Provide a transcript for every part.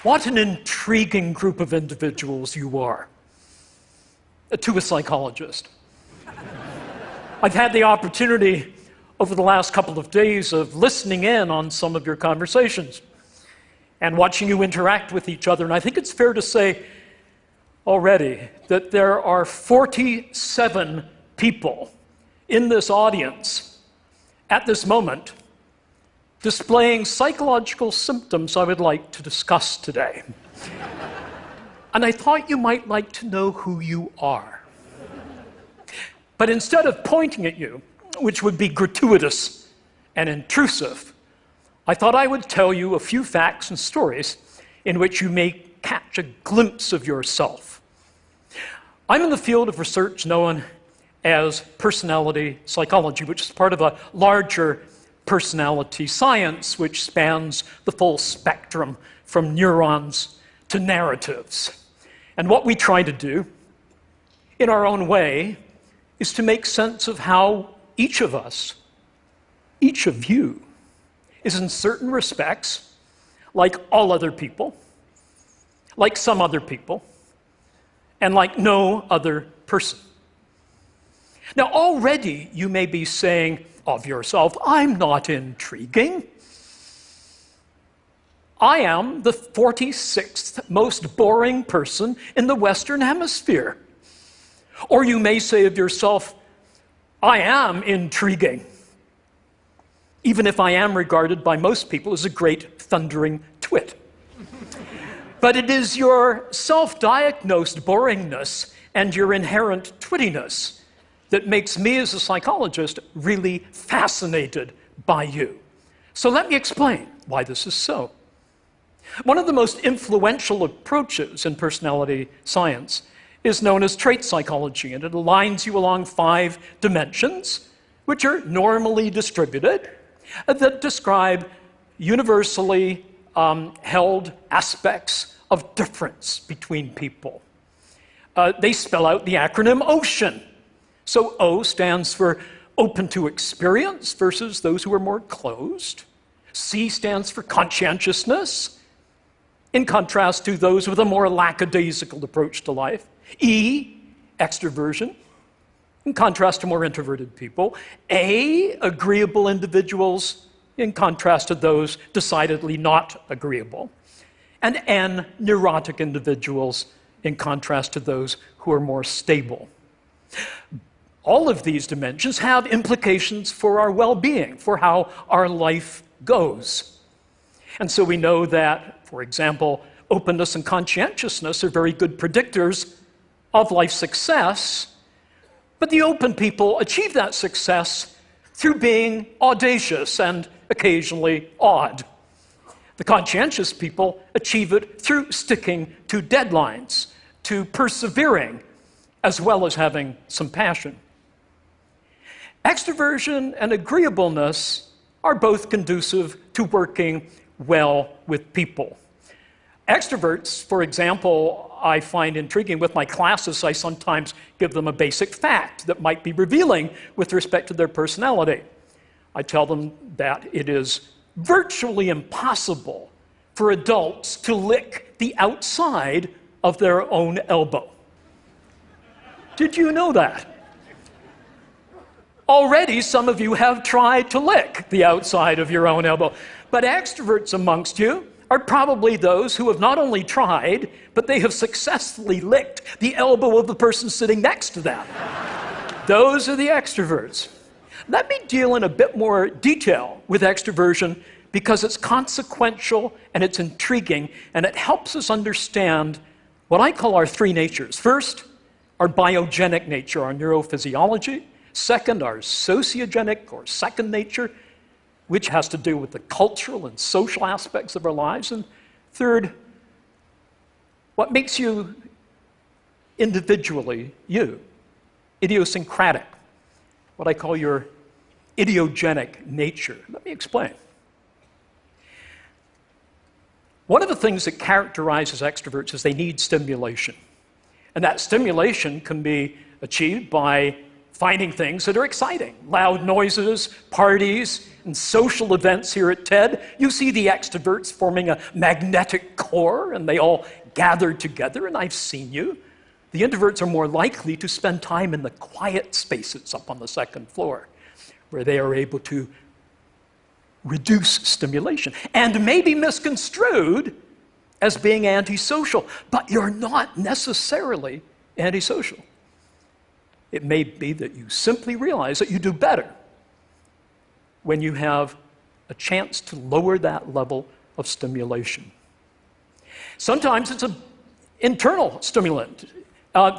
What an intriguing group of individuals you are, to a psychologist. I've had the opportunity over the last couple of days of listening in on some of your conversations and watching you interact with each other, and I think it's fair to say already that there are 47 people in this audience at this moment displaying psychological symptoms I would like to discuss today. And I thought you might like to know who you are. But instead of pointing at you, which would be gratuitous and intrusive, I thought I would tell you a few facts and stories in which you may catch a glimpse of yourself. I'm in the field of research known as personality psychology, which is part of a larger personality science which spans the full spectrum from neurons to narratives. And what we try to do, in our own way, is to make sense of how each of us, each of you, is in certain respects like all other people, like some other people, and like no other person. Now, already you may be saying of yourself, I'm not intriguing. I am the 46th most boring person in the Western Hemisphere. Or you may say of yourself, I am intriguing, even if I am regarded by most people as a great thundering twit. But it is your self-diagnosed boringness and your inherent twittiness that makes me as a psychologist really fascinated by you. So let me explain why this is so. One of the most influential approaches in personality science is known as trait psychology, and it aligns you along 5 dimensions, which are normally distributed, that describe universally held aspects of difference between people. They spell out the acronym OCEAN. So O stands for open to experience versus those who are more closed. C stands for conscientiousness, in contrast to those with a more lackadaisical approach to life. E, extroversion, in contrast to more introverted people. A, agreeable individuals, in contrast to those decidedly not agreeable. And N, neurotic individuals, in contrast to those who are more stable. All of these dimensions have implications for our well-being, for how our life goes. And so we know that, for example, openness and conscientiousness are very good predictors of life success, but the open people achieve that success through being audacious and occasionally odd. The conscientious people achieve it through sticking to deadlines, to persevering, as well as having some passion. Extroversion and agreeableness are both conducive to working well with people. Extroverts, for example, I find intriguing. With my classes, I sometimes give them a basic fact that might be revealing with respect to their personality. I tell them that it is virtually impossible for adults to lick the outside of their own elbow. Did you know that? Already, some of you have tried to lick the outside of your own elbow. But extroverts amongst you are probably those who have not only tried, but they have successfully licked the elbow of the person sitting next to them. Those are the extroverts. Let me deal in a bit more detail with extroversion because it's consequential and it's intriguing, and it helps us understand what I call our 3 natures. First, our biogenic nature, our neurophysiology. Second, our sociogenic or second nature, which has to do with the cultural and social aspects of our lives. And third, what makes you individually you, idiosyncratic, what I call your idiogenic nature. Let me explain. One of the things that characterizes extroverts is they need stimulation. And that stimulation can be achieved by finding things that are exciting. Loud noises, parties, and social events here at TED. You see the extroverts forming a magnetic core, and they all gather together, and I've seen you. The introverts are more likely to spend time in the quiet spaces up on the second floor, where they are able to reduce stimulation and may be misconstrued as being antisocial, but you're not necessarily antisocial. It may be that you simply realize that you do better when you have a chance to lower that level of stimulation. Sometimes it's an internal stimulant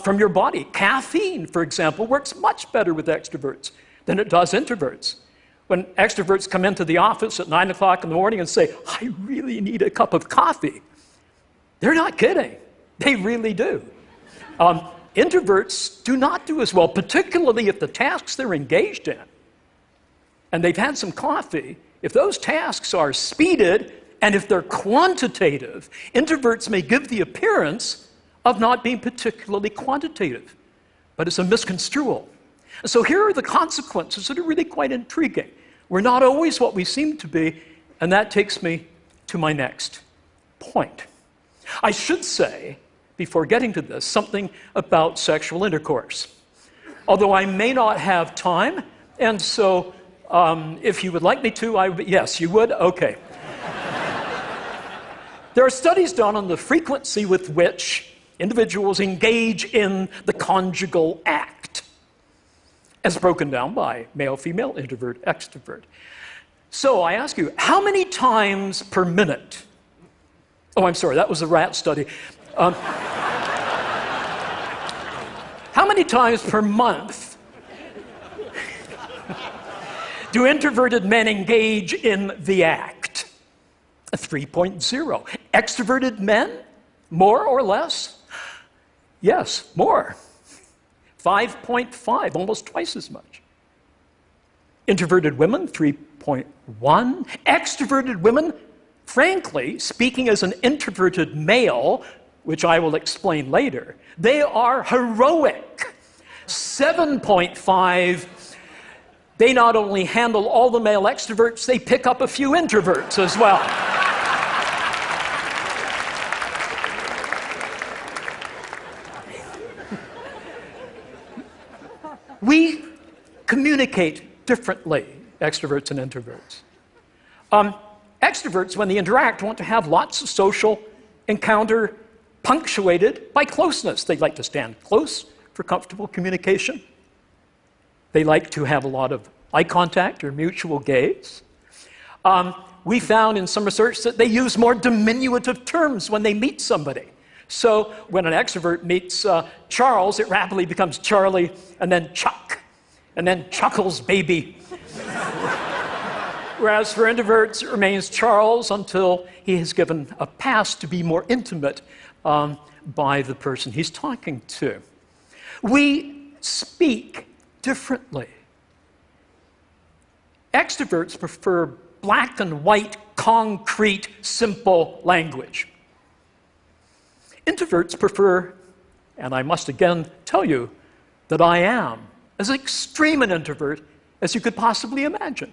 from your body. Caffeine, for example, works much better with extroverts than it does introverts. When extroverts come into the office at 9 o'clock in the morning and say, I really need a cup of coffee, they're not kidding. They really do. Introverts do not do as well, particularly if the tasks they're engaged in, and they've had some coffee, if those tasks are speeded and if they're quantitative, introverts may give the appearance of not being particularly quantitative, but it's a misconstrual. And so here are the consequences that are really quite intriguing. We're not always what we seem to be, and that takes me to my next point. I should say, before getting to this, something about sexual intercourse. Although I may not have time, and so if you would like me to, yes, you would? Okay. There are studies done on the frequency with which individuals engage in the conjugal act, as broken down by male, female, introvert, extrovert. So I ask you, how many times per minute? Oh, I'm sorry, that was a rat study. How many times per month do introverted men engage in the act? 3.0. Extroverted men, more or less? Yes, more. 5.5, almost twice as much. Introverted women, 3.1. Extroverted women, frankly, speaking as an introverted male, which I will explain later, they are heroic. 7.5, they not only handle all the male extroverts, they pick up a few introverts as well. We communicate differently, extroverts and introverts. Extroverts, when they interact, want to have lots of social encounter punctuated by closeness. They like to stand close for comfortable communication. They like to have a lot of eye contact or mutual gaze. We found in some research that they use more diminutive terms when they meet somebody. So when an extrovert meets Charles, it rapidly becomes Charlie, and then Chuck, and then Chuckles baby. Whereas for introverts, it remains Charles until he has given a pass to be more intimate by the person he's talking to. We speak differently. Extroverts prefer black and white, concrete, simple language. Introverts prefer, and I must again tell you that I am as extreme an introvert as you could possibly imagine.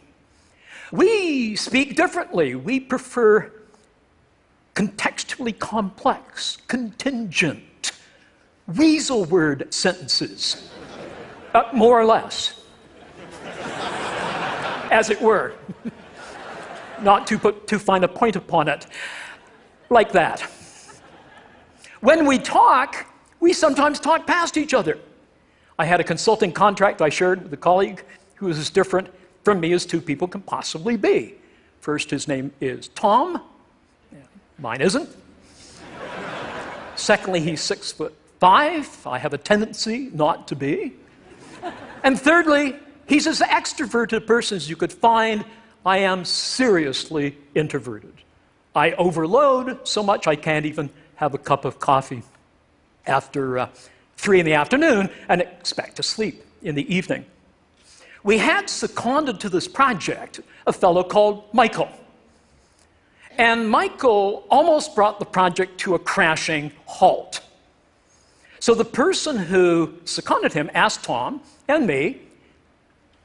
We speak differently. We prefer contextually complex, contingent, weasel word sentences, more or less, as it were, not to put too fine a point upon it, like that. When we talk, we sometimes talk past each other. I had a consulting contract I shared with a colleague who is as different from me as two people can possibly be. First, his name is Tom. Mine isn't. Secondly, he's 6'5". I have a tendency not to be. And thirdly, he's as extroverted a person as you could find. I am seriously introverted. I overload so much I can't even have a cup of coffee after 3 in the afternoon and expect to sleep in the evening. We had seconded to this project a fellow called Michael. And Michael almost brought the project to a crashing halt. So the person who seconded him asked Tom and me,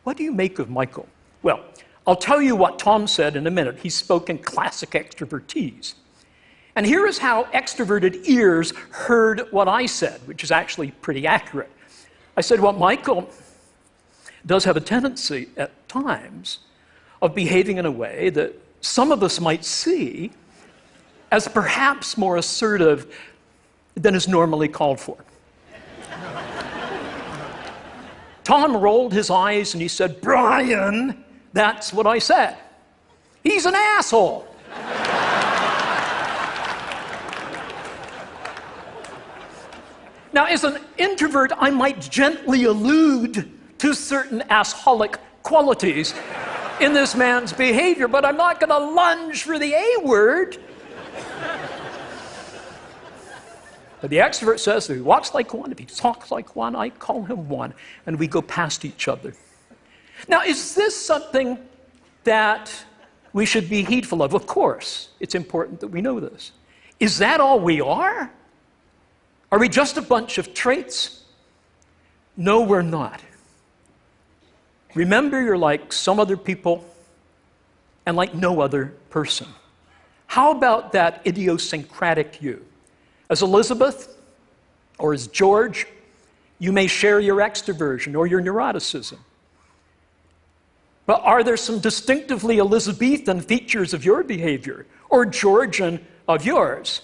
"What do you make of Michael?" Well, I'll tell you what Tom said in a minute. He spoke in classic extrovertise. And here is how extroverted ears heard what I said, which is actually pretty accurate. I said, well, Michael does have a tendency at times of behaving in a way that some of us might see as perhaps more assertive than is normally called for. Tom rolled his eyes and he said, "Brian, that's what I said. He's an asshole." Now, as an introvert, I might gently allude to certain assholic qualities in this man's behavior, but I'm not going to lunge for the A word. But the extrovert says if he walks like one, if he talks like one, I call him one, and we go past each other. Now, is this something that we should be heedful of? Of course, it's important that we know this. Is that all we are? Are we just a bunch of traits? No, we're not. Remember, you're like some other people and like no other person. How about that idiosyncratic you? As Elizabeth or as George, you may share your extroversion or your neuroticism. But are there some distinctively Elizabethan features of your behavior or Georgian of yours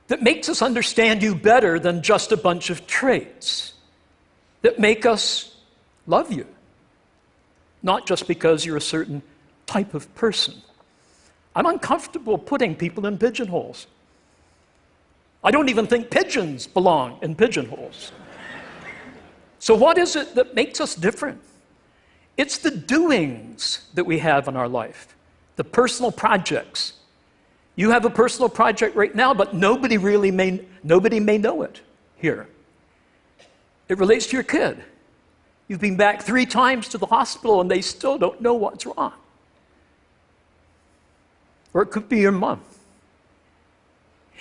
that makes us understand you better than just a bunch of traits, that make us love you, not just because you're a certain type of person? I'm uncomfortable putting people in pigeonholes. I don't even think pigeons belong in pigeonholes. So what is it that makes us different? It's the doings that we have in our life, the personal projects. You have a personal project right now, but nobody may know it here. It relates to your kid. You've been back 3 times to the hospital and they still don't know what's wrong. Or it could be your mom.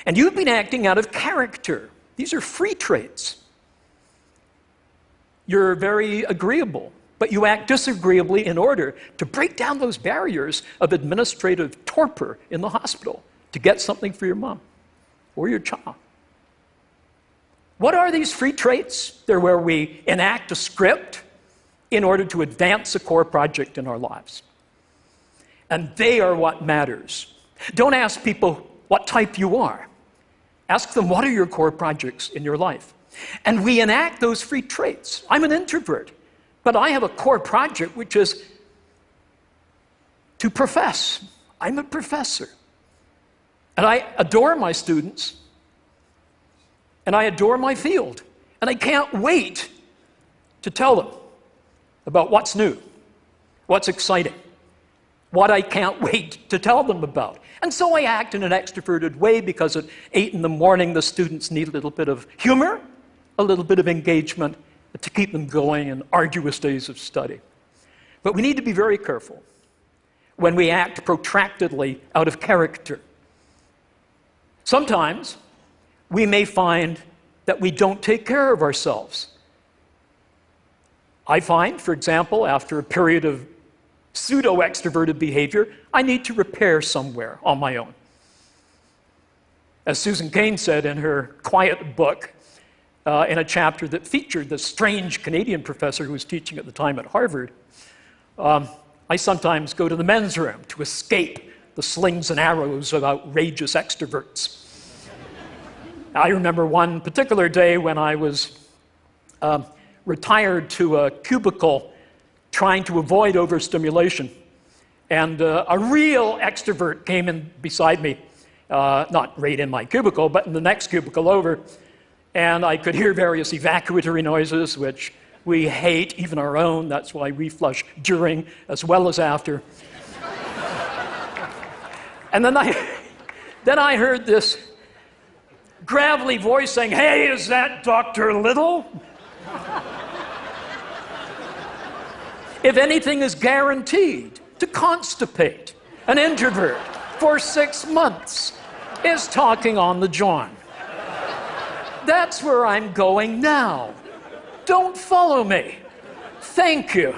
And you've been acting out of character. These are free traits. You're very agreeable, but you act disagreeably in order to break down those barriers of administrative torpor in the hospital to get something for your mom or your child. What are these free traits? They're where we enact a script in order to advance a core project in our lives. And they are what matters. Don't ask people what type you are. Ask them, what are your core projects in your life? And we enact those free traits. I'm an introvert, but I have a core project which is to profess. I'm a professor. And I adore my students, and I adore my field, and I can't wait to tell them about what's new, what's exciting, what I can't wait to tell them about. And so I act in an extroverted way because at 8 in the morning the students need a little bit of humor, a little bit of engagement to keep them going in arduous days of study. But we need to be very careful when we act protractedly out of character. Sometimes we may find that we don't take care of ourselves. I find, for example, after a period of pseudo-extroverted behavior, I need to repair somewhere on my own. As Susan Cain said in her Quiet book, in a chapter that featured the strange Canadian professor who was teaching at the time at Harvard, I sometimes go to the men's room to escape the slings and arrows of outrageous extroverts. I remember one particular day when I was retired to a cubicle trying to avoid overstimulation. And a real extrovert came in beside me, not right in my cubicle, but in the next cubicle over. And I could hear various evacuatory noises, which we hate, even our own. That's why we flush during as well as after. And then I heard this gravelly voice saying, "Hey, is that Dr. Little?" If anything is guaranteed to constipate an introvert for 6 months, is talking on the John. that's where I'm going now. Don't follow me. Thank you.